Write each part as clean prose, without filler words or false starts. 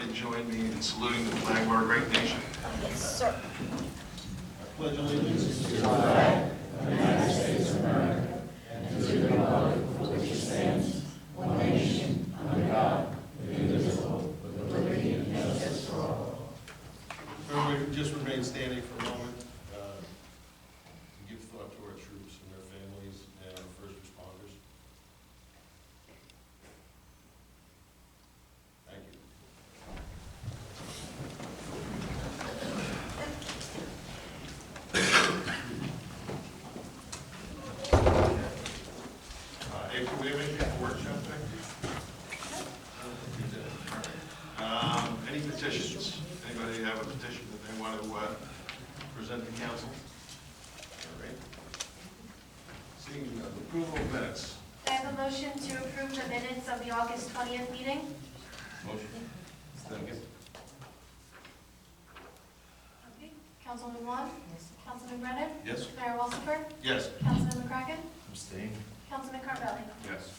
everybody join me in saluting the flag of our great nation. Yes, sir. Pledge allegiance to the flag of the United States of America and to the republic for which it stands, one nation, under God, indivisible, with liberty and justice for all. Everybody just remain standing for a moment to give thought to our troops and their families and our first responders. Thank you. April, we have anything for workshop today? Any petitions? Anybody have a petition that they want to present to council? All right. Seeing none, approval of minutes. I have a motion to approve the minutes of the August 20th meeting. Motion. Second. Okay. Councilman Wong? Yes. Councilman Brennan? Yes. Mayor Walsifer? Yes. Councilman McCracken? Abstain. Councilman Carvelli? Yes.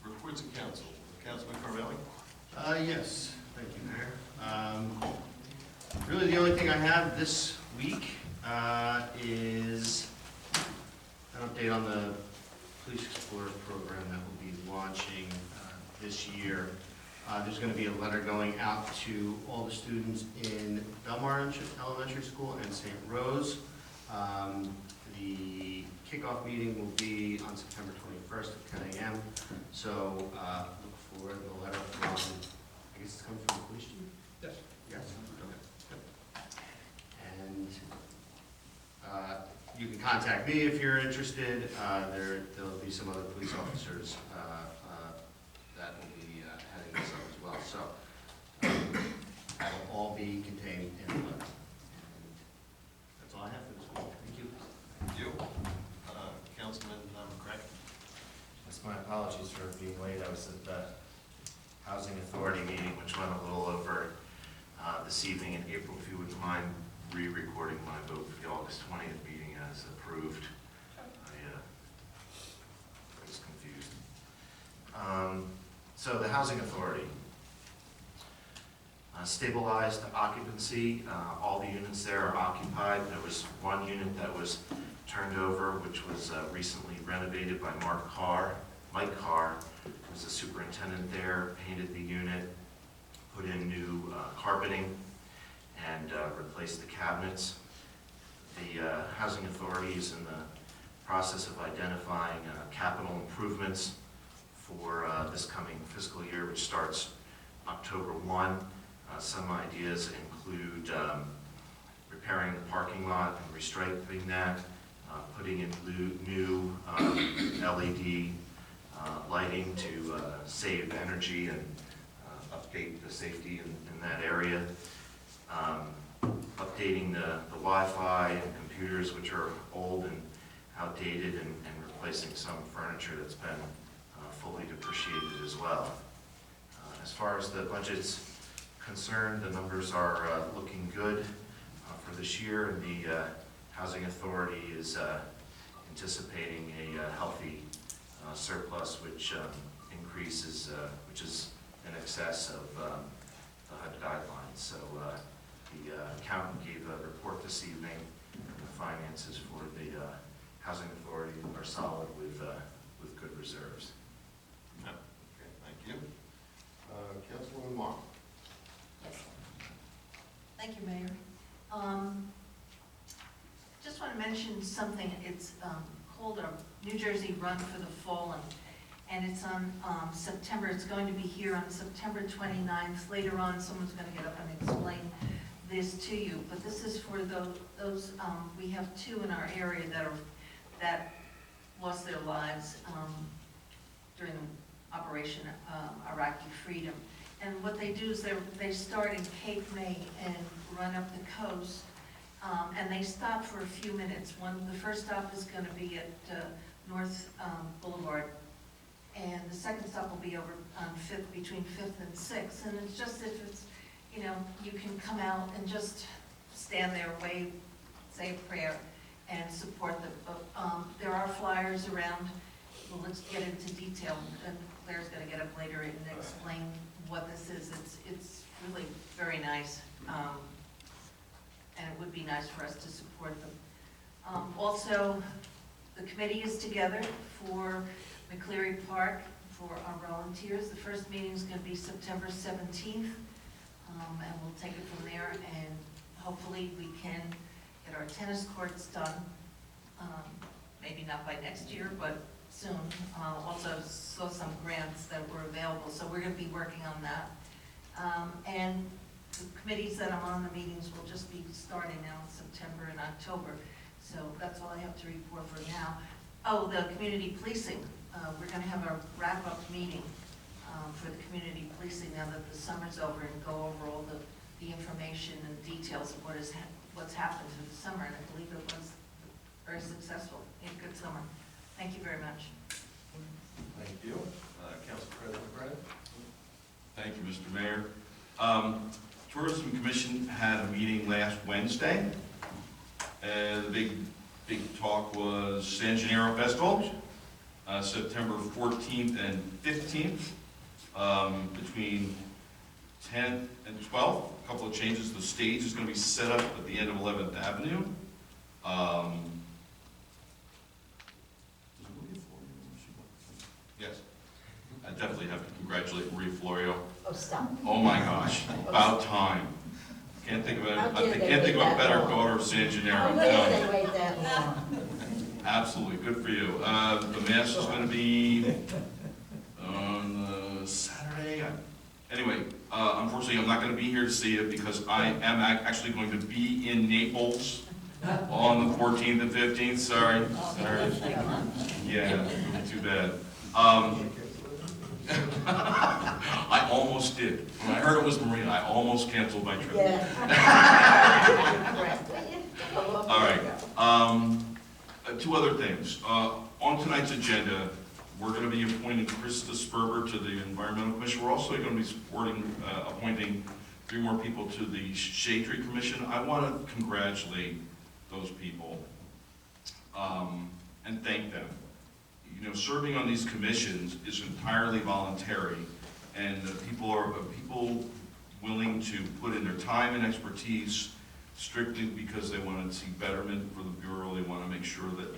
Reports of council. Councilman Carvelli? Yes, thank you, Mayor. Really, the only thing I have this week is an update on the Police Explorer program that will be launching this year. There's going to be a letter going out to all the students in Belmar Elementary School and St. Rose. The kickoff meeting will be on September 21st at 10 a.m. So look for the letter from, I guess it's coming from the police chief? Yes. Yes. Okay. Yep. And you can contact me if you're interested. There'll be some other police officers that will be heading this up as well. So that will all be contained in the letter. And that's all I have for this week. Thank you. Thank you. Councilman McCracken? That's my apologies for being late. I was at the Housing Authority meeting, which went a little over this evening. And April, if you wouldn't mind re-recording my vote for the August 20th meeting as approved. I was confused. So the Housing Authority stabilized occupancy. All the units there are occupied. There was one unit that was turned over, which was recently renovated by Mike Carr, who was the superintendent there, painted the unit, put in new carpeting, and replaced the cabinets. The Housing Authority is in the process of identifying capital improvements for this coming fiscal year, which starts October 1. Some ideas include repairing the parking lot and restriping that, putting in new LED lighting to save energy and update the safety in that area, updating the Wi-Fi and computers, which are old and outdated, and replacing some furniture that's been fully depreciated as well. As far as the budget's concerned, the numbers are looking good for this year, and the Housing Authority is anticipating a healthy surplus, which increases, which is in excess of the HUD guidelines. So the accountant gave a report this evening. The finances for the Housing Authority are solid with good reserves. No. Okay, thank you. Councilwoman Mark? Yes. Thank you, Mayor. Just want to mention something. It's called a New Jersey Run for the Fallen, and it's on September. It's going to be here on September 29th. Later on, someone's going to get up and explain this to you. But this is for those we have two in our area that lost their lives during Operation Iraqi Freedom. And what they do is they start in Cape May and run up the coast, and they stop for a few minutes. The first stop is going to be at North Boulevard, and the second stop will be over on 5th, between 5th and 6th. And it's just if it's, you can come out and just stand there, wave, say a prayer, and support them. But there are flyers around. Well, let's get into detail, and Claire's going to get up later and explain what this is. It's really very nice, and it would be nice for us to support them. Also, the committee is together for McCleary Park for our volunteers. The first meeting is going to be September 17th, and we'll take it from there, and hopefully we can get our tennis courts done, maybe not by next year, but soon. Also saw some grants that were available, so we're going to be working on that. And the committees that I'm on, the meetings will just be starting now in September and October. So that's all I have to report for now. Oh, the community policing. We're going to have a wrap-up meeting for the community policing now that the summer's over, and go over all the information and details of what's happened through the summer. And I believe it was very successful. We had a good summer. Thank you very much. Thank you. Council President Brennan. Thank you, Mr. Mayor. Tourism Commission had a meeting last Wednesday, and the big talk was San Gennaro Festival, September 14th and 15th, between 10 and 12. A couple of changes. The stage is going to be set up at the end of 11th Avenue. Yes, I definitely have to congratulate Maria Florio. Oh, stop. Oh my gosh, about time. Can't think of How dare I they can't think of wait a that better long? daughter of San Gennaro. How I'm dare telling they you. wait that long? Absolutely, good for you. The mass is going to be on Saturday. Anyway, unfortunately, I'm not going to be here to see it because I am actually going to be in Naples on the 14th and 15th. Sorry. Yeah, too bad. I almost did. When I heard it was Maria, I almost canceled my trip. Yeah. All right. Two other things. On tonight's agenda, we're going to be appointing Krista Sperber to the Environmental Commission. We're also going to be appointing 3 more people to the Shade Tree Commission. I want to congratulate those people and thank them. You know, serving on these commissions is entirely voluntary, and people are willing to put in their time and expertise strictly because they want to see betterment for the Bureau. They want to make sure that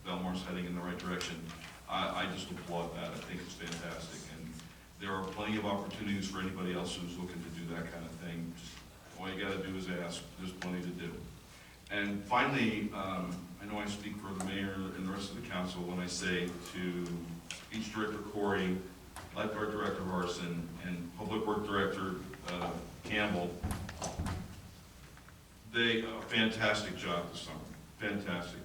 Belmar's heading in the right direction. I just applaud that. I think it's fantastic, and there are plenty of opportunities for anybody else who's looking to do that kind of thing. Just, all you got to do is ask. There's plenty to do. And finally, I know I speak for the mayor and the rest of the council when I say to Beach Director Corey, Lifeguard Director Larson, and Public Work Director Campbell, they a fantastic job this summer. Fantastic.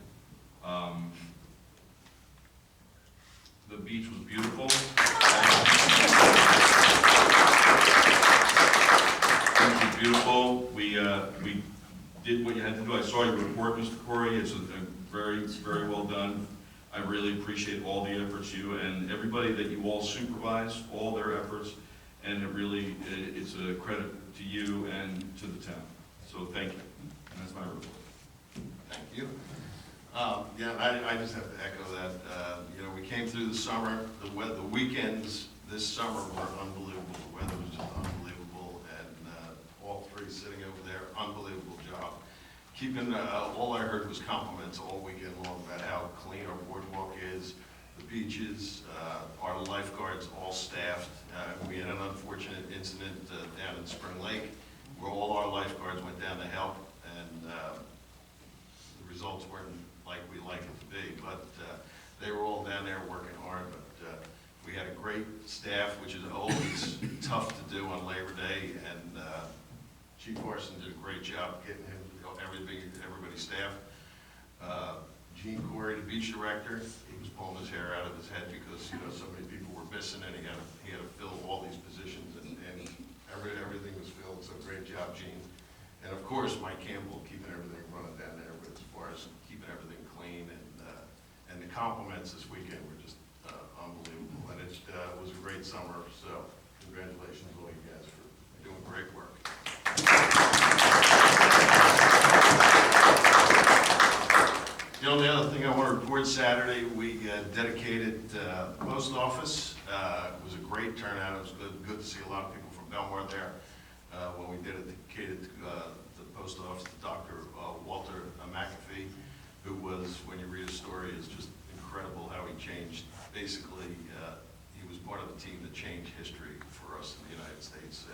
The beach was beautiful. The beach was beautiful. We did what you had to do. I saw your report, Mr. Corey. It's a very, very well done. I really appreciate all the efforts you and everybody that you all supervise, all their efforts, and it's a credit to you and to the town. So thank you. And that's my report. Thank you. Yeah, I just have to echo that. You know, we came through the summer. The weekends this summer were unbelievable. The weather was just unbelievable, and all 3 sitting over there, unbelievable job. All I heard was compliments all weekend long about how clean our boardwalk is, the beaches, our lifeguards, all staffed. We had an unfortunate incident down in Spring Lake where all our lifeguards went down to help, and the results weren't like we like it to be, but they were all down there working hard. But we had a great staff, which is always tough to do on Labor Day, and Chief Orson did a great job getting him everybody's staff. Gene Corey, the beach director, he was pulling his hair out of his head because so many people were missing, and he had to fill all these positions, and everything was filled. So great job, Gene. And of course, Mike Campbell keeping everything running down there, as far as keeping everything clean, and the compliments this weekend were just unbelievable, and it was a great summer. So congratulations all you guys for doing great work. The only other thing I want to report, Saturday, we dedicated the post office. It was a great turnout. It was good. good to see a lot of people from Belmar there. When we dedicated the post office to Dr. Walter McAfee, who was, when you read his story, is just incredible how he changed. Basically, he was part of the team that changed history for us in the United States,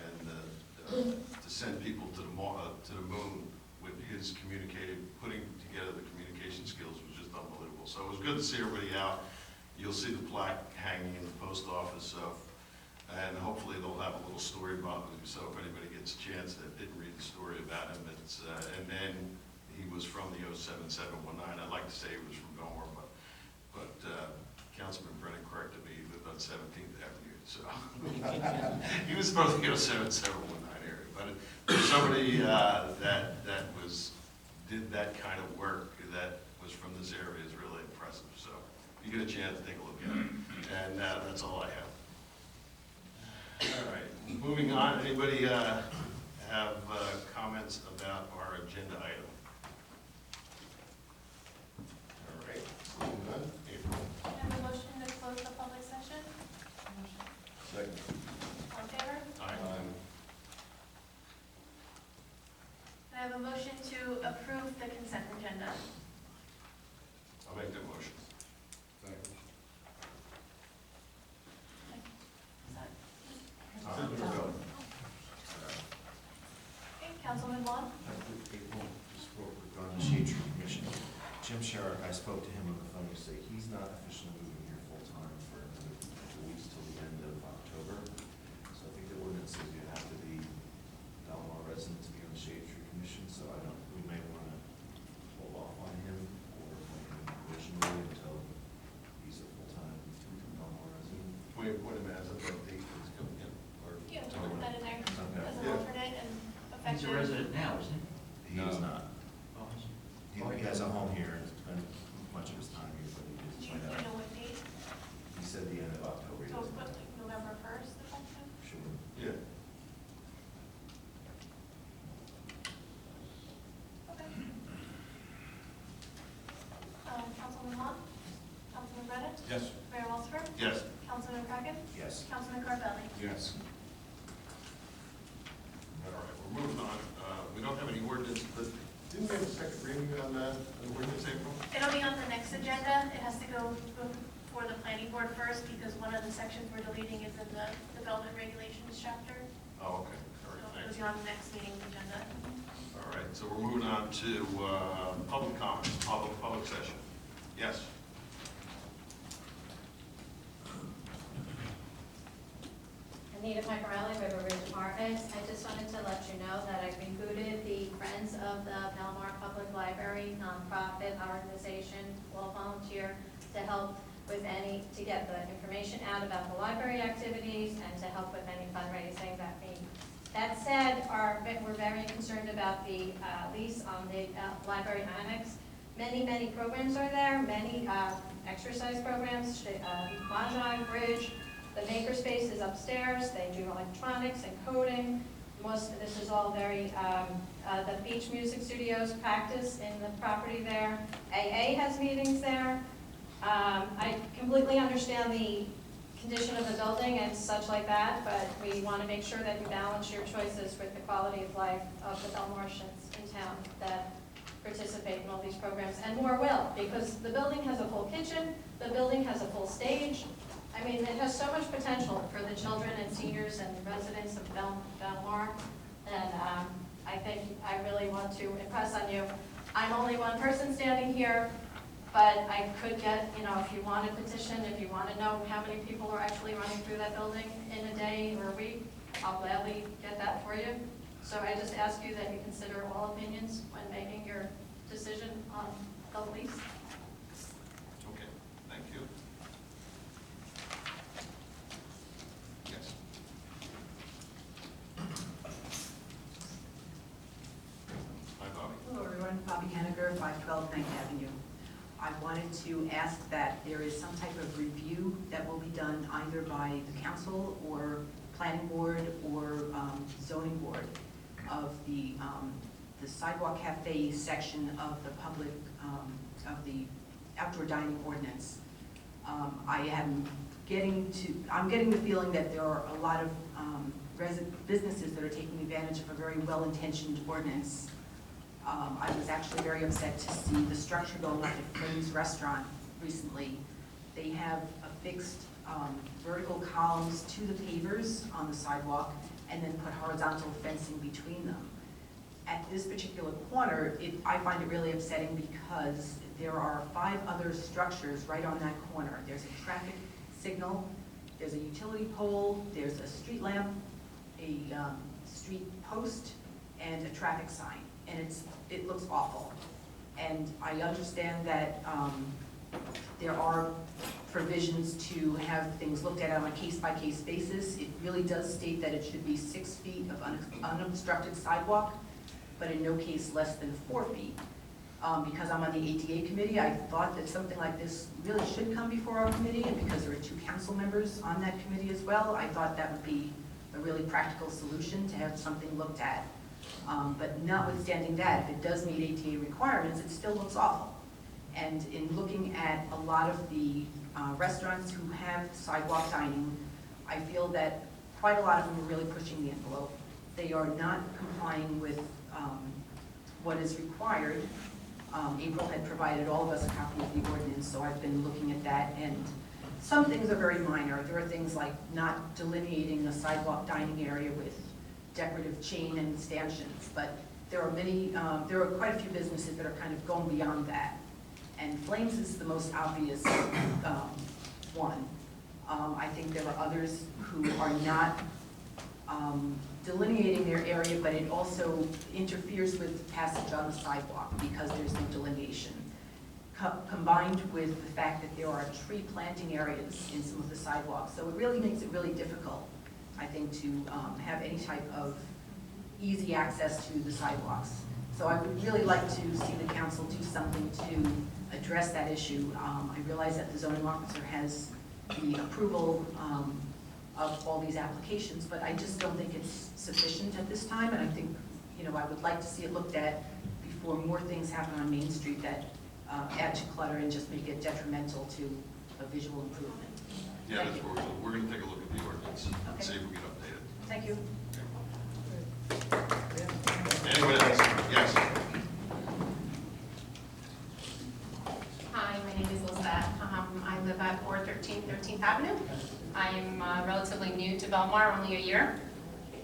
and to send people to the moon with his putting together the communication skills was just unbelievable. So it was good to see everybody out. You'll see the plaque hanging in the post office, and hopefully they'll have a little story about him. So if anybody gets a chance that didn't read the story about him, and then he was from the 07719. I'd like to say he was from Belmar, but Councilman Brennan corrected me. He lived on 17th Avenue, so he was from the 07719 area. But for somebody that did that kind of work that was from this area is really impressive. So if you get a chance, take a look at it. And that's all I have. All right, moving on. Anybody have comments about our agenda item? All right, moving on. April. Can I have a motion to close the public session? Second. All in favor? Aye. Can I have a motion to approve the consent agenda? I'll make that motion. Okay, Councilman Vaughn? April, just real quick on the Shade Tree Commission. Jim Sherrick, I spoke to him on the phone yesterday. He's not officially moving here full-time for another 2 weeks till the end of October. So I think the ordinance says you have to be Belmar resident to be on the Shade Tree Commission, so we may want to hold off on him or appoint him provisionally until he's a full-time Belmar resident. Can we appoint him as of the date he's coming in? Or Yeah, we'll put that in there Okay. as an Yeah. alternate and He's effective. a resident now, isn't he? He is not. Oh, is he? He has a home here and spent much of his time here, but he Do didn't you find out. know what date? He said the end of October. He So doesn't what, know. like November 1st effective? Sure. Yeah. Okay. Councilman Vaughn? Councilman Brennan? Yes. Mayor Walsifer? Yes. Councilman Cracken? Yes. Councilman Carvelli? Yes. All right, we're moving on. We don't have any ordinance, but didn't we have a second reading on the ordinance, April? It'll be on the next agenda. It has to go before the planning board first because one of the sections we're deleting is in the development regulations chapter. Oh, okay. So All right, it'll thanks. be on the next meeting's agenda. All right, so we're moving on to public comments, public session. Yes. Anita Picarelli, River Ridge Apartments. I just wanted to let you know that I've included the Friends of the Belmar Public Library nonprofit organization, all volunteer, to help with to get the information out about the library activities and to help with any fundraising that we. That said, we're very concerned about the lease on the library annex. Many programs are there, many exercise programs, mahjong, bridge. The makerspace is upstairs. They do electronics and coding. This is all very, the beach music studios practice in the property there. AA has meetings there. I completely understand the condition of the building and such like that, but we want to make sure that you balance your choices with the quality of life of the Belmartians in town that participate in all these programs, and more will, because the building has a full kitchen, the building has a full stage. I mean, it has so much potential for the children and seniors and residents of Belmar, and I think I really want to impress on you. I'm only one person standing here, but I could get, if you want a petition, if you want to know how many people are actually running through that building in a day or a week, I'll gladly get that for you. So I just ask you that you consider all opinions when making your decision on the lease. Okay, thank you. Yes. Hi, Bobby. Hello, everyone. Bobby Henniger, 512 9th Avenue. I wanted to ask that there is some type of review that will be done either by the council or planning board or zoning board of the sidewalk cafe section of the public, of the outdoor dining ordinance. I am I'm getting the feeling that there are a lot of businesses that are taking advantage of a very well-intentioned ordinance. I was actually very upset to see the structure going up at Flames Restaurant recently. They have affixed vertical columns to the pavers on the sidewalk and then put horizontal fencing between them. At this particular corner, I find it really upsetting because there are 5 other structures right on that corner. There's a traffic signal, there's a utility pole, there's a street lamp, a street post, and a traffic sign. And it looks awful. And I understand that there are provisions to have things looked at on a case-by-case basis. It really does state that it should be 6 feet of unobstructed sidewalk, but in no case less than 4 feet. Because I'm on the ADA committee, I thought that something like this really should come before our committee, and because there are 2 council members on that committee as well, I thought that would be a really practical solution to have something looked at. But notwithstanding that, if it does meet ADA requirements, it still looks awful. And in looking at a lot of the restaurants who have sidewalk dining, I feel that quite a lot of them are really pushing the envelope. They are not complying with what is required. April had provided all of us a copy of the ordinance, so I've been looking at that, and some things are very minor. There are things like not delineating the sidewalk dining area with decorative chain and stanchions, but there are quite a few businesses that are kind of going beyond that. And Flames is the most obvious one. I think there are others who are not delineating their area, but it also interferes with passage on the sidewalk because there's no delineation. Combined with the fact that there are tree planting areas in some of the sidewalks. So it really makes it really difficult, I think, to have any type of easy access to the sidewalks. So I would really like to see the council do something to address that issue. I realize that the zoning officer has the approval of all these applications, but I just don't think it's sufficient at this time, and I think, I would like to see it looked at before more things happen on Main Street that add to clutter and just make it detrimental to a visual improvement. Yeah, that's what we're going to take a look at the ordinance and see if we can update it. Thank you. Anyone else? Yes. Hi, my name is Lizette. I live at 413 13th Avenue. I am relatively new to Belmar, only a year.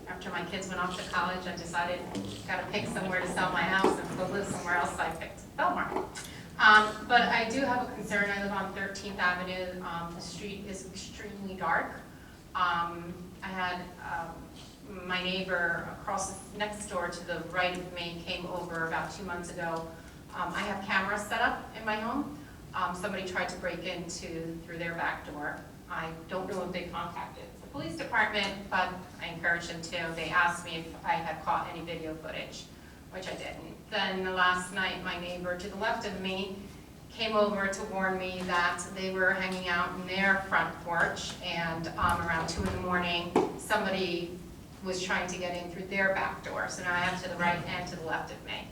After my kids went off to college, I decided got to pick somewhere to sell my house and go live somewhere else, so I picked Belmar. But I do have a concern. I live on 13th Avenue. The street is extremely dark. I had my neighbor next door to the right of me came over about 2 months ago. I have cameras set up in my home. Somebody tried to break through their back door. I don't know if they contacted the police department, but I encouraged them to. They asked me if I had caught any video footage, which I didn't. Then last night, my neighbor to the left of me came over to warn me that they were hanging out in their front porch, and around 2 in the morning, somebody was trying to get in through their back door. So now I have to the right and to the left of me.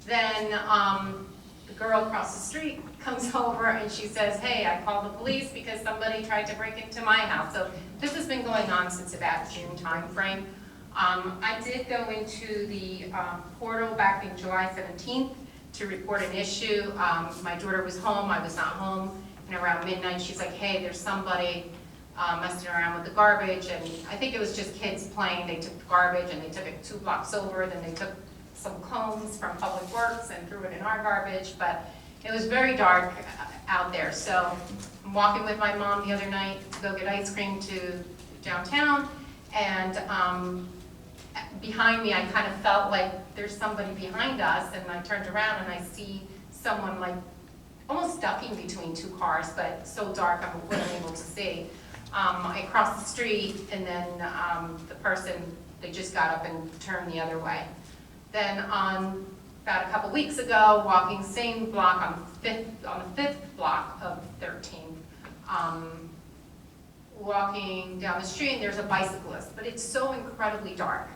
Then the girl across the street comes over and she says, hey, I called the police because somebody tried to break into my house. So this has been going on since about June time frame. I did go into the portal back in July 17th to report an issue. My daughter was home, I was not home, and around midnight she's like, hey, there's somebody messing around with the garbage, and I think it was just kids playing. They took the garbage and they took it 2 blocks over, then they took some cones from Public Works and threw it in our garbage, but it was very dark out there. So I'm walking with my mom the other night to go get ice cream to downtown, and behind me I kind of felt like there's somebody behind us, and I turned around and I see someone like almost ducking between 2 cars, but it's so dark I wasn't able to see. I crossed the street, and then the person, they just got up and turned the other way. Then about a couple weeks ago, walking same block on the fifth block of 13th, walking down the street, and there's a bicyclist, but it's so incredibly dark.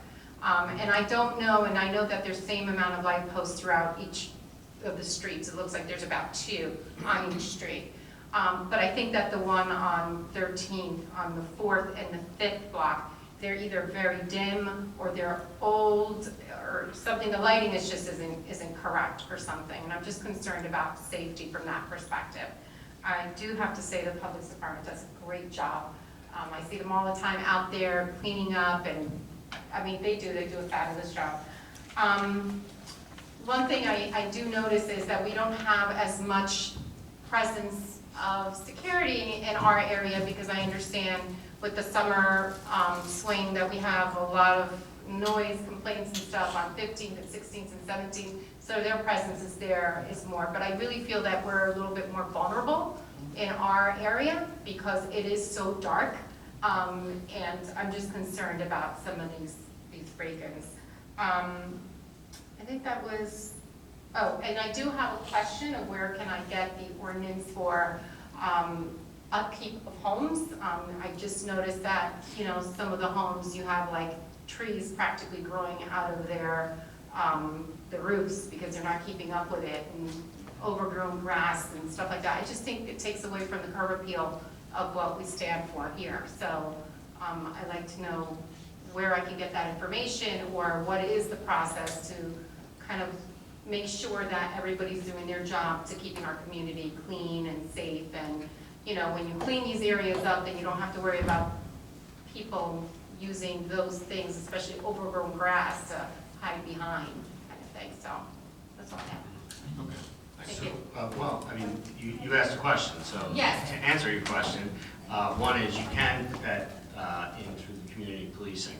And I don't know, and I know that there's the same amount of light posts throughout each of the streets. It looks like there's about 2 on each street. But I think that the one on 13th, on the 4th and the 5th block, they're either very dim or they're old or something. The lighting is just isn't correct or something. And I'm just concerned about safety from that perspective. I do have to say the public department does a great job. I see them all the time out there cleaning up, and I mean, they do a fabulous job. One thing I do notice is that we don't have as much presence of security in our area, because I understand with the summer swing that we have a lot of noise complaints and stuff on 15th and 16th and 17th, so their presence is more. But I really feel that we're a little bit more vulnerable in our area because it is so dark, and I'm just concerned about some of these break-ins. I think that was, oh, and I do have a question of where can I get the ordinance for upkeep of homes. I just noticed that, you know, some of the homes, you have like trees practically growing out of their, the roofs because they're not keeping up with it, and overgrown grass and stuff like that. I just think it takes away from the curb appeal of what we stand for here. So I'd like to know where I can get that information, or what is the process to kind of make sure that everybody's doing their job to keeping our community clean and safe. And, you know, when you clean these areas up, then you don't have to worry about people using those things, especially overgrown grass, to hide behind kind of thing. So that's all I have. Okay. Thank So, you. well, I mean, you asked a question, so Yes. to answer your question, one is you can put that in through the community policing,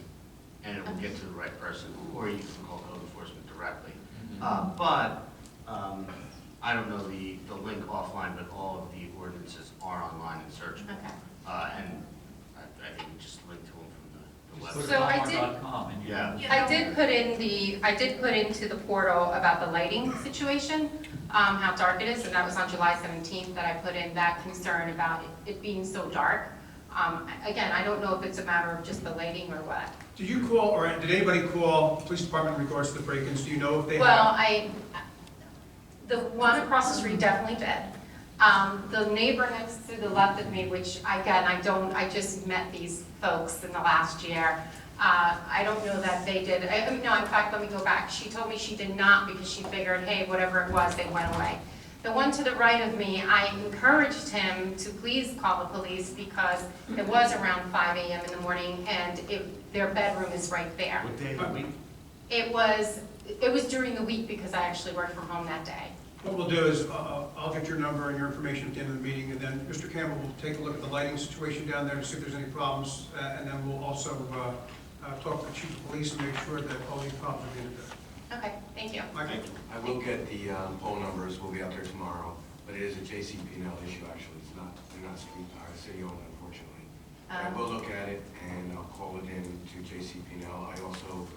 and it will get to the right person, or you can call code enforcement directly. But I don't know the link offline, but all of the ordinances are online and searchable. Okay. And I think we just link to them from the Just website. go to So I did- Belmar.com and you- Yeah. I did put into the portal about the lighting situation, how dark it is, and that was on July 17th that I put in that concern about it being so dark. Again, I don't know if it's a matter of just the lighting or what. Did you call, or did anybody call police department in regards to the break-ins? Do you know if they Well, have? the one across the street definitely did. The neighbor next to the left of me, which again, I just met these folks in the last year. I don't know that they did. No, in fact, let me go back. She told me she did not because she figured, hey, whatever it was, they went away. The one to the right of me, I encouraged him to please call the police because it was around 5 a.m. in the morning, and their bedroom is right there. What day of the week? It was during the week because I actually worked from home that day. What we'll do is, I'll get your number and your information at the end of the meeting, and then Mr. Campbell will take a look at the lighting situation down there to see if there's any problems, and then we'll also talk to the chief of police and make sure that all these problems are being addressed. Okay, thank you. Michael? I will get the poll numbers, we'll be out there tomorrow, but it is a JCP&L issue, actually. It's not, they're not city-owned, unfortunately. I will look at it, and I'll call it in to JCP&L. I also,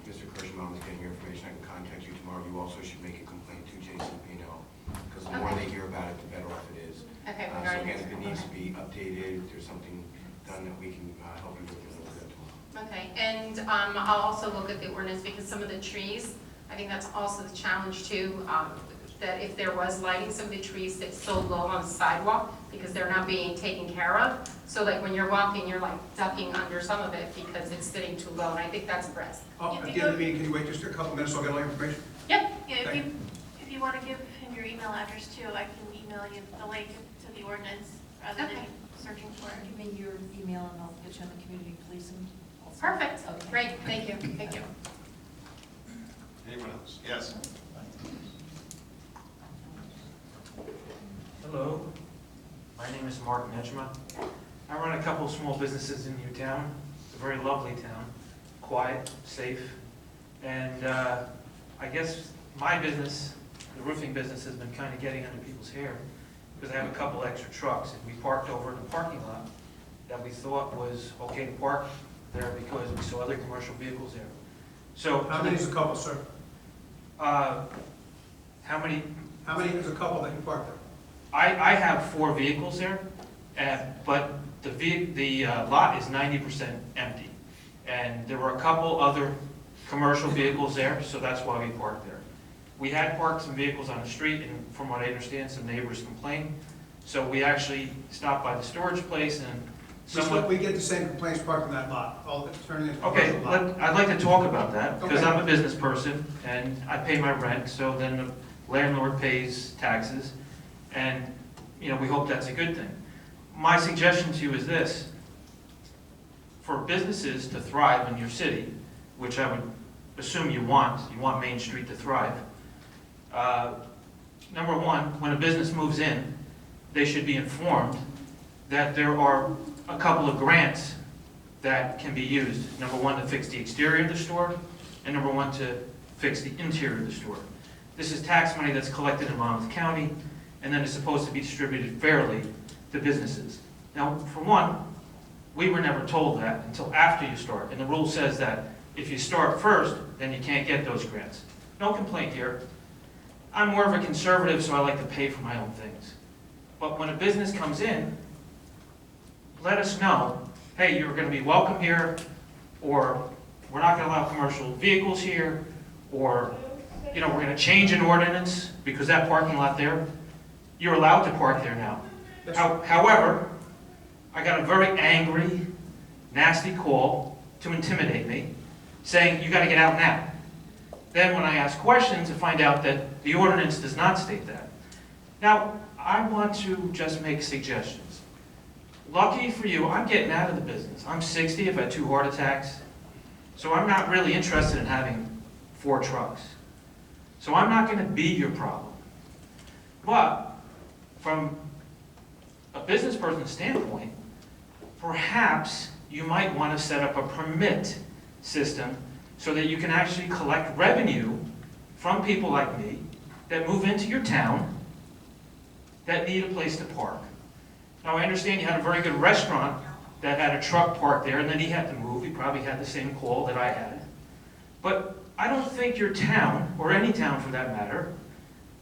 if Mr. Kirschbaum is getting your information, I can contact you tomorrow. You also should make a complaint to JCP&L, because the more Okay. they hear about it, the better off it is. Okay, So regarding again, this. if it needs to Okay. be updated, if there's something done that we can help you with, we'll do that tomorrow. Okay, and I'll also look at the ordinance because some of the trees, I think that's also the challenge too, that if there was lighting, some of the trees sit so low on the sidewalk because they're not being taken care of. So like when you're walking, you're like ducking under some of it because it's sitting too low, and I think that's a risk. At the end of the meeting, can you wait just a couple minutes, I'll get all your information? Yep. Yeah, Thank if you want to give him your email address too, I can email you the link to the ordinance rather than Okay. searching for it. Give me your email and I'll get you on the community policing. also. Perfect, Okay. great, thank you, thank you. Anyone else? Yes. Hello, my name is Mark Nejma. I run a couple of small businesses in your town. It's a very lovely town, quiet, safe. And I guess my business, the roofing business, has been kind of getting under people's hair because I have a couple extra trucks, and we parked over in the parking lot that we thought was okay to park there because we saw other commercial vehicles there. So How many is a couple, sir? how many? How many is a couple that you parked there? I have 4 vehicles there, but the lot is 90% empty. And there were a couple other commercial vehicles there, so that's why we parked there. We had parked some vehicles on the street, and from what I understand, some neighbors complained. So we actually stopped by the storage place and someone... We get the same complaints parked in that lot, all turning into Okay, commercial lot. I'd like to talk about that, because Okay. I'm a business person, and I pay my rent, so then the landlord pays taxes, and, you know, we hope that's a good thing. My suggestion to you is this: for businesses to thrive in your city, which I would assume you want Main Street to thrive, number one, when a business moves in, they should be informed that there are a couple of grants that can be used. Number one, to fix the exterior of the store, and number one, to fix the interior of the store. This is tax money that's collected in Monmouth County, and then it's supposed to be distributed fairly to businesses. Now, for one, we were never told that until after you start, and the rule says that if you start first, then you can't get those grants. No complaint here. I'm more of a conservative, so I like to pay for my own things. But when a business comes in, let us know, hey, you're going to be welcome here, or we're not going to allow commercial vehicles here, or, you know, we're going to change an ordinance because that parking lot there, you're allowed to park there now. However, I got a very angry, nasty call to intimidate me, saying, you got to get out now. Then when I ask questions, I find out that the ordinance does not state that. Now, I want to just make suggestions. Lucky for you, I'm getting out of the business. I'm 60, I've had 2 heart attacks, so I'm not really interested in having 4 trucks. So I'm not going to be your problem. But from a business person's standpoint, perhaps you might want to set up a permit system so that you can actually collect revenue from people like me that move into your town that need a place to park. Now, I understand you had a very good restaurant that had a truck parked there, and then he had to move. He probably had the same call that I had. But I don't think your town, or any town for that matter,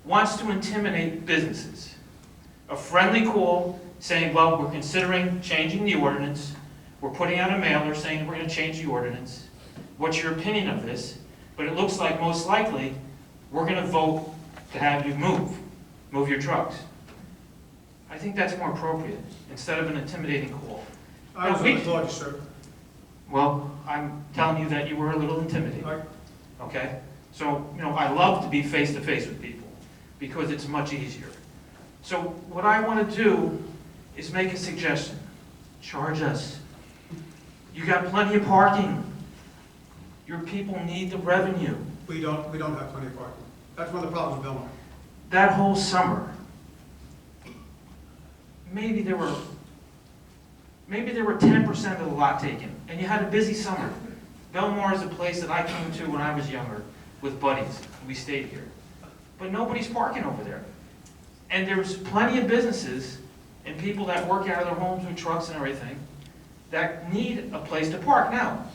wants to intimidate businesses. A friendly call saying, well, we're considering changing the ordinance. We're putting out a mailer saying we're going to change the ordinance. What's your opinion of this? But it looks like most likely we're going to vote to have you move your trucks. I think that's more appropriate instead of an intimidating call. I was on the call, sir. Well, I'm telling you that you were a little intimidating. Right. Okay? So, you know, I love to be face to face with people because it's much easier. So what I want to do is make a suggestion. Charge us. You got plenty of parking. Your people need the revenue. We don't have plenty of parking. That's one of the problems with Belmar. That whole summer, maybe there were 10% of the lot taken, and you had a busy summer. Belmar is a place that I came to when I was younger with buddies. We stayed here. But nobody's parking over there. And there's plenty of businesses and people that work out of their homes with trucks and everything that need a place to park. Now,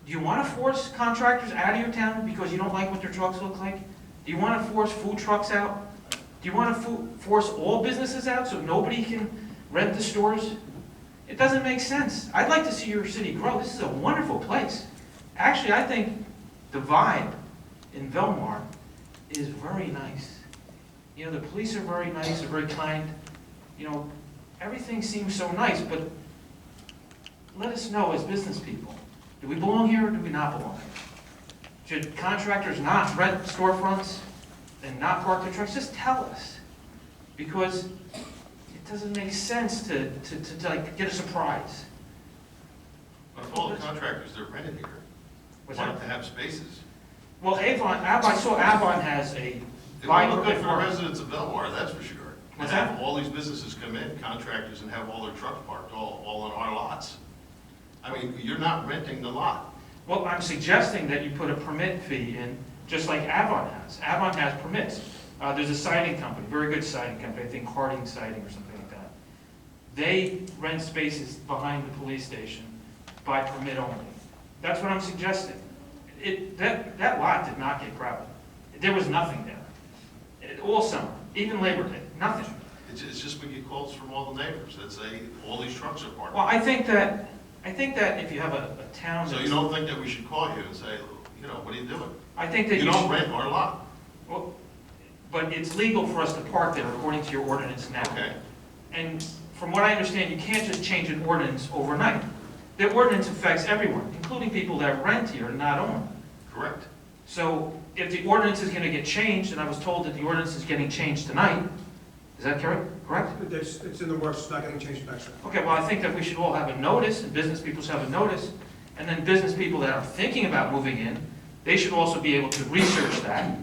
do you want to force contractors out of your town because you don't like what their trucks look like? Do you want to force food trucks out? Do you want to force all businesses out so nobody can rent the stores? It doesn't make sense. I'd like to see your city grow. This is a wonderful place. Actually, I think the vibe in Belmar is very nice. You know, the police are very nice, they're very kind. You know, everything seems so nice, but let us know as business people. Do we belong here or do we not belong here? Should contractors not rent storefronts and not park their trucks? Just tell us. Because it doesn't make sense to like get a surprise. But if all the contractors that rented here wanted to have spaces, well, I saw Avon has a... it won't look good for the residents of Belmar, that's for sure. To What's have that? all these businesses come in, contractors, and have all their trucks parked all on our lots. I mean, you're not renting the lot. Well, I'm suggesting that you put a permit fee in, just like Avon has. Avon has permits. There's a siding company, very good siding company, I think Harding Siding or something like that. They rent spaces behind the police station by permit only. That's what I'm suggesting. That lot did not get crowded. There was nothing there. All summer, even Labor Day, nothing. It's just we get calls from all the neighbors that say, all these trucks are parked. Well, I think that if you have a town So that's... you don't think that we should call you and say, you know, what are you doing? I think that You don't rent our lot. Well, but it's legal for us to park there according to your ordinance now. Okay, And from what I understand, you can't just change an ordinance overnight. The ordinance affects everyone, including people that rent here and not own. correct. So if the ordinance is gonna get changed, and I was told that the ordinance is getting changed tonight, is that correct? It's in the works, it's not getting changed tonight, sir. Okay, well, I think that we should all have a notice, and business people should have a notice, and then business people that are thinking about moving in, they should also be able to research that.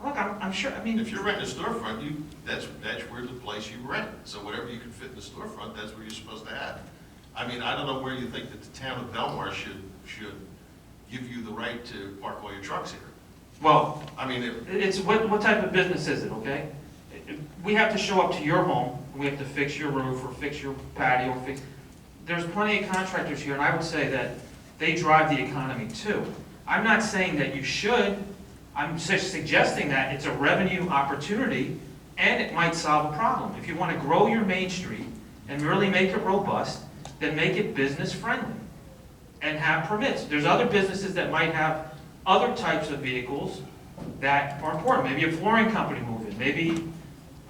Look, I'm sure, I mean, If you're renting a storefront, that's where the place you rent. So whatever you can fit in the storefront, that's where you're supposed to have. I mean, I don't know where you think that the town of Belmar should give you the right to park all your trucks here. well, I mean, it's, what type of business is it, okay? We have to show up to your home, we have to fix your roof, or fix your patio, there's plenty of contractors here, and I would say that they drive the economy too. I'm not saying that you should, I'm just suggesting that it's a revenue opportunity, and it might solve a problem. If you want to grow your Main Street and really make it robust, then make it business friendly and have permits. There's other businesses that might have other types of vehicles that are important. Maybe a flooring company move in, maybe,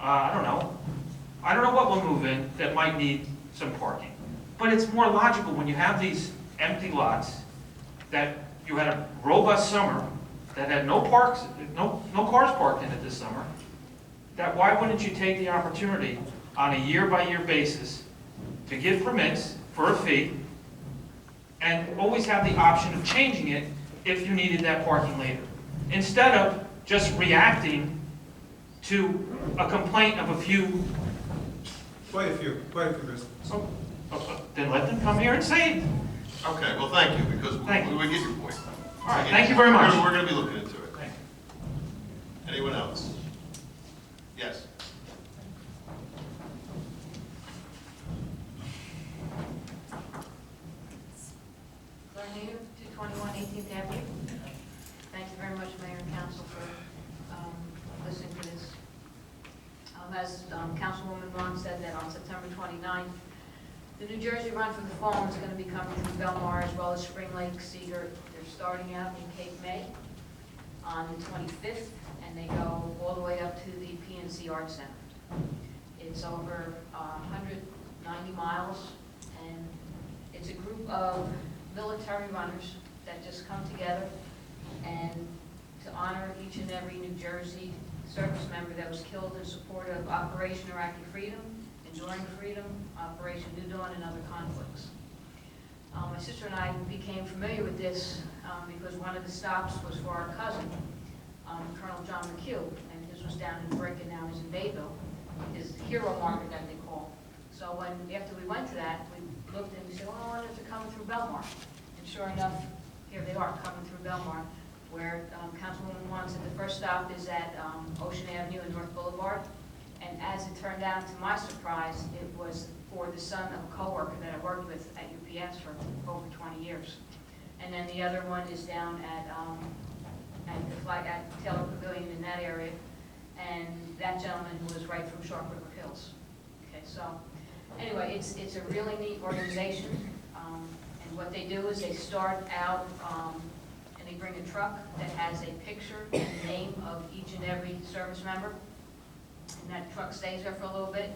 I don't know what will move in that might need some parking. But it's more logical when you have these empty lots that you had a robust summer that had no cars parked in it this summer, that why wouldn't you take the opportunity on a year-by-year basis to give permits for a fee and always have the option of changing it if you needed that parking later, instead of just reacting to a complaint of a few. Quite a few, Mr. So, then let them come here and say it. okay, well, thank you, because Thank you. we get your point. All right, thank you very much. We're gonna be looking into it. Thank you. Anyone else? Yes. Claire Nader, 221 18th Avenue. Thank you very much, Mayor and Council, for listening to this. As Councilwoman Ron said, that on September 29th, the New Jersey Run for the Fall is going to be coming through Belmar as well as Spring Lake, Cedar. They're starting out in Cape May on the 25th, and they go all the way up to the PNC Art Center. It's over 190 miles, and it's a group of military runners that just come together and to honor each and every New Jersey service member that was killed in support of Operation Iraqi Freedom, Enduring Freedom, Operation New Dawn, and other conflicts. My sister and I became familiar with this because one of the stops was for our cousin, Colonel John McHugh, and his was down in Brick and now he's in Bayville, his hero market that they call. So after we went to that, we looked and we said, well, I wonder if they're coming through Belmar. And sure enough, here they are coming through Belmar, where Councilwoman Wan said the first stop is at Ocean Avenue and North Boulevard. And as it turned out, to my surprise, it was for the son of a coworker that I worked with at UPS for over 20 years. And then the other one is down at Taylor Pavilion in that area, and that gentleman who was right from Sharp River Hills. Okay, so anyway, it's a really neat organization, and what they do is they start out and they bring a truck that has a picture and name of each and every service member. And that truck stays there for a little bit.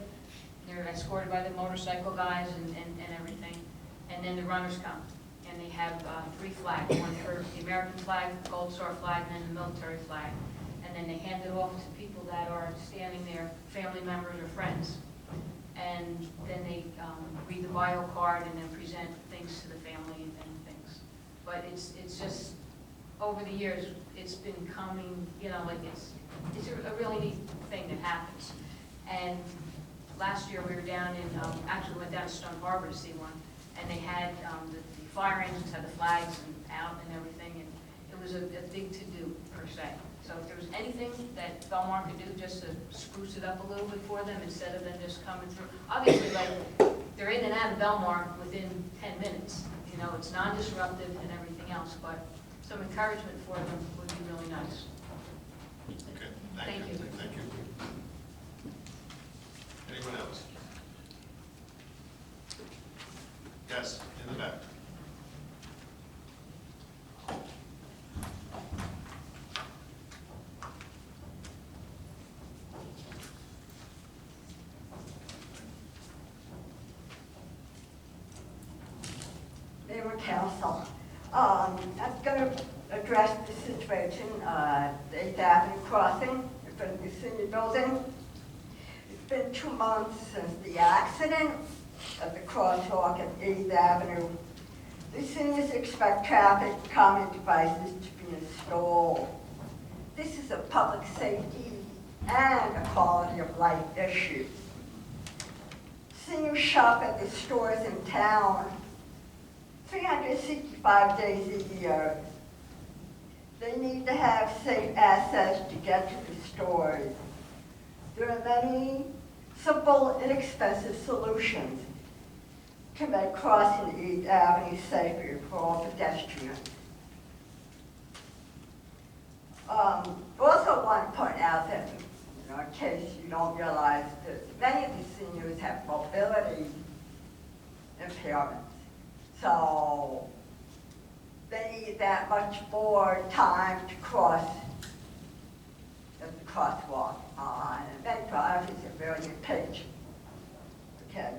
They're escorted by the motorcycle guys and everything. And then the runners come. And they have 3 flags, one for the American flag, the Gold Star flag, and then the military flag. And then they hand it off to people that are standing there, family members or friends. And then they read the bio card and then present things to the family and things. But it's just, over the years, it's been coming, like it's a really neat thing that happens. And last year we were down in, actually went down to Stone Harbor to see one, and they had, the fire engines had the flags and out and everything, and it was a big to-do per se. So if there was anything that Belmar could do just to spruce it up a little bit for them instead of them just coming through. Obviously, like, they're in and out of Belmar within 10 minutes. It's non-disruptive and everything else, but some encouragement for them would be really nice. Okay, Thank you. Thank you. Anyone else? Yes, in the back. Belmar Council. I'm going to address the situation, the 8th Avenue crossing in front of the senior building. It's been 2 months since the accident at the crosswalk at 8th Avenue. The seniors expect traffic calming devices to be installed. This is a public safety and a quality of life issue. Seniors shop at the stores in town 365 days a year. They need to have safe access to get to the stores. There are many simple, inexpensive solutions to make crossing 8th Avenue safer for all pedestrians. Also want to point out that, in case you don't realize this, many of the seniors have mobility impairments. So they need that much more time to cross at the crosswalk. And many drivers are very impatient. Okay.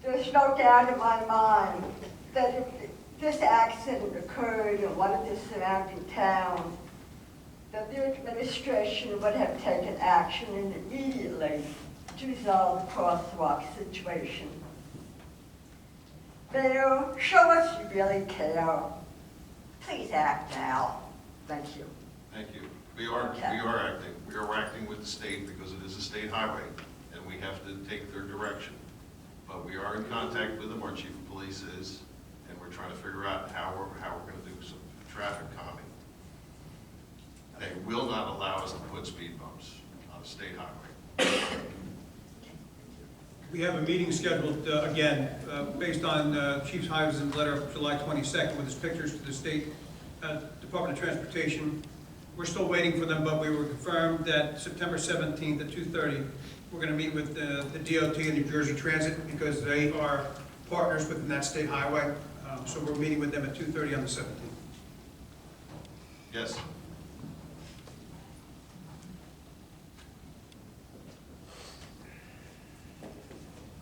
There's no doubt in my mind that if this accident occurred in one of the surrounding towns, that the administration would have taken action immediately to resolve the crosswalk situation. Mayor, show us you really care. Please act now. Thank you. Thank you. We are acting. We are acting with the state because it is a state highway, and we have to take their direction. But we are in contact with them, our chief of police is, and we're trying to figure out how we're going to do some traffic calming. They will not allow us to put speed bumps on a state highway. We have a meeting scheduled, again, based on Chief Hines' letter of July 22nd with his pictures to the State Department of Transportation. We're still waiting for them, but we were confirmed that September 17th at 2:30, we're going to meet with the DOT and New Jersey Transit because they are partners within that state highway. So we're meeting with them at 2:30 on the 17th. Yes?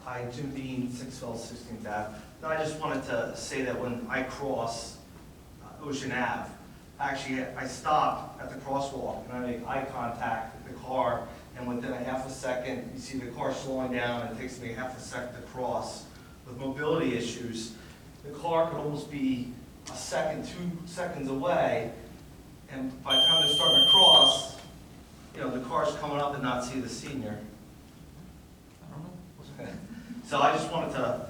Hi, Jim Dean, 612 16th Ave. No, I just wanted to say that when I cross Ocean Ave, actually I stop at the crosswalk and I make eye contact with the car, and within a half a second, you see the car slowing down, and it takes me a half a second to cross. With mobility issues, the car could almost be a second, 2 seconds away, and by the time they're starting to cross, the car's coming up and not see the senior. I don't know. So I just wanted to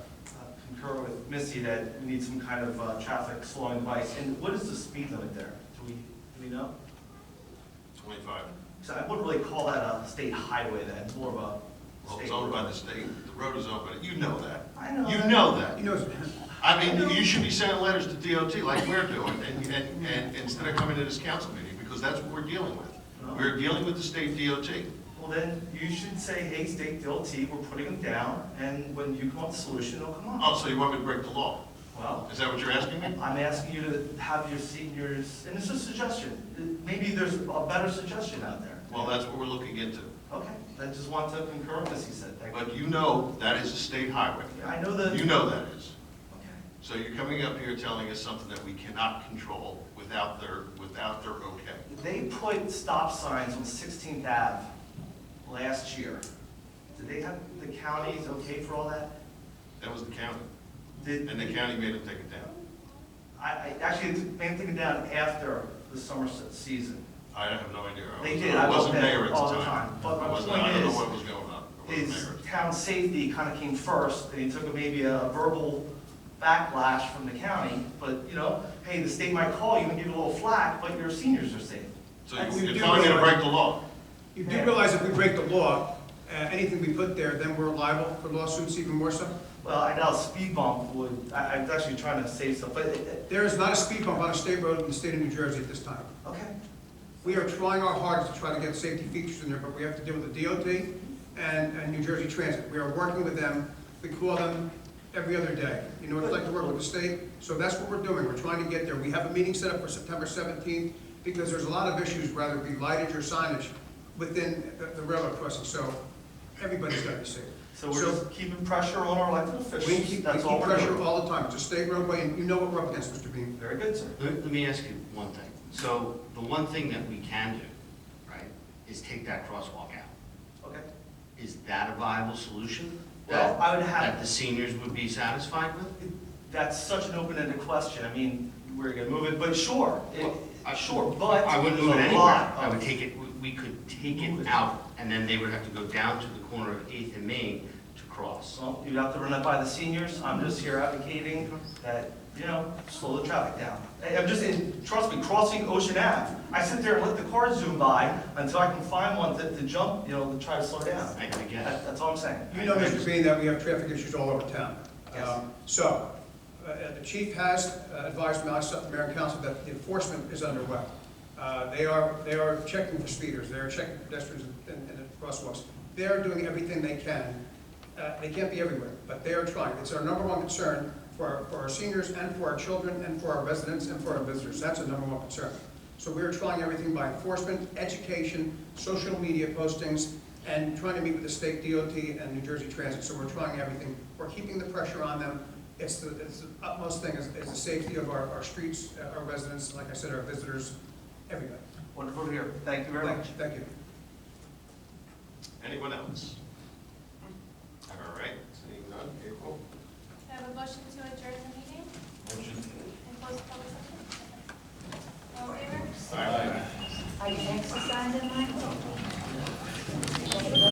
concur with Missy that we need some kind of traffic slowing device. And what is the speed limit there? Do we know? 25. So I wouldn't really call that a state highway then. It's more of a Well, state it's owned by road. the state. The road is owned by, you know that. I know You that. know that. You know, I mean, you should be sending letters to DOT like we're doing, and instead of coming to this council meeting, because that's what we're dealing with. We're dealing with the state DOT. Well, then you should say, hey, state DOT, we're putting them down, and when you come up with a solution, they'll come up. Oh, so you want me to break the law? Well, Is that what you're asking me? I'm asking you to have your seniors, and it's a suggestion. Maybe there's a better suggestion out there. Well, that's what we're looking into. Okay, I just want to concur with this, he said. Thank you. But you know that is a state highway. I know that. You know that is. Okay. So you're coming up here telling us something that we cannot control without their okay. They put stop signs on 16th Ave last year. Did they have the county's okay for all that? That was the county. Did, And the county made them take it down. I actually made them take it down after the summer season. I have no idea. They did. I wasn't looked at it mayor at all the the time. time. But my I point don't know is, what was going on. I wasn't Is mayor. town safety kind of came first, and he took maybe a verbal backlash from the county, but, hey, the state might call you and give you a little flack, but your seniors are safe. So And you're we do telling me to realize- break the law? You do realize if we break the law, anything we put there, then we're liable for lawsuits even more so? Well, I doubt a speed bump would, I'm actually trying to save stuff, but, There is not a speed bump on a state road in the state of New Jersey at this time. okay. We are trying our hardest to try to get safety features in there, but we have to deal with the DOT and New Jersey Transit. We are working with them. We call them every other day. You know what it's like to work with the state? So that's what we're doing. We're trying to get there. We have a meeting set up for September 17th because there's a lot of issues, whether it be lightage or signage, within the railroad crossing. So everybody's got to be safe. So we're just keeping pressure on our elected We officials. keep That's all we're pressure doing. all the time. It's a state roadway, and you know what we're up against, Mr. Bean. Very good, sir. Let me ask you one thing. So the one thing that we can do, right, is take that crosswalk out. Okay. Is that a viable solution? Well, I would have. That the seniors would be satisfied with? That's such an open-ended question. I mean, we're gonna move it, but sure, sure, but. I wouldn't there's move it a anywhere. lot I would of- take it, we could take Move it it. out, and then they would have to go down to the corner of 8th and Main to cross. Well, you'd have to run that by the seniors. I'm just here advocating that, slow the traffic down. I'm just, trust me, crossing Ocean Ave, I sit there and let the cars zoom by until I can find one to jump, to try to slow down. I get it. That's all I'm saying. You know, Mr. Bean, that we have traffic issues all over town. Yes. The chief has advised me, Mayor and Council, that the enforcement is underway. They are checking for speeders, they are checking for pedestrians in the crosswalks. They are doing everything they can. They can't be everywhere, but they are trying. It's our number one concern for our seniors and for our children and for our residents and for our visitors. That's a number one concern. So we are trying everything by enforcement, education, social media postings, and trying to meet with the state DOT and New Jersey Transit. So we're trying everything. We're keeping the pressure on them. It's the utmost thing is the safety of our streets, our residents, like I said, our visitors, everybody. Wonderful to hear. Thank you very much. Thank you. Anyone else? All right, seeing none, April? I have a motion to adjourn the meeting Motion. and close the public session. All in favor? Aye. Are you exercising, Michael?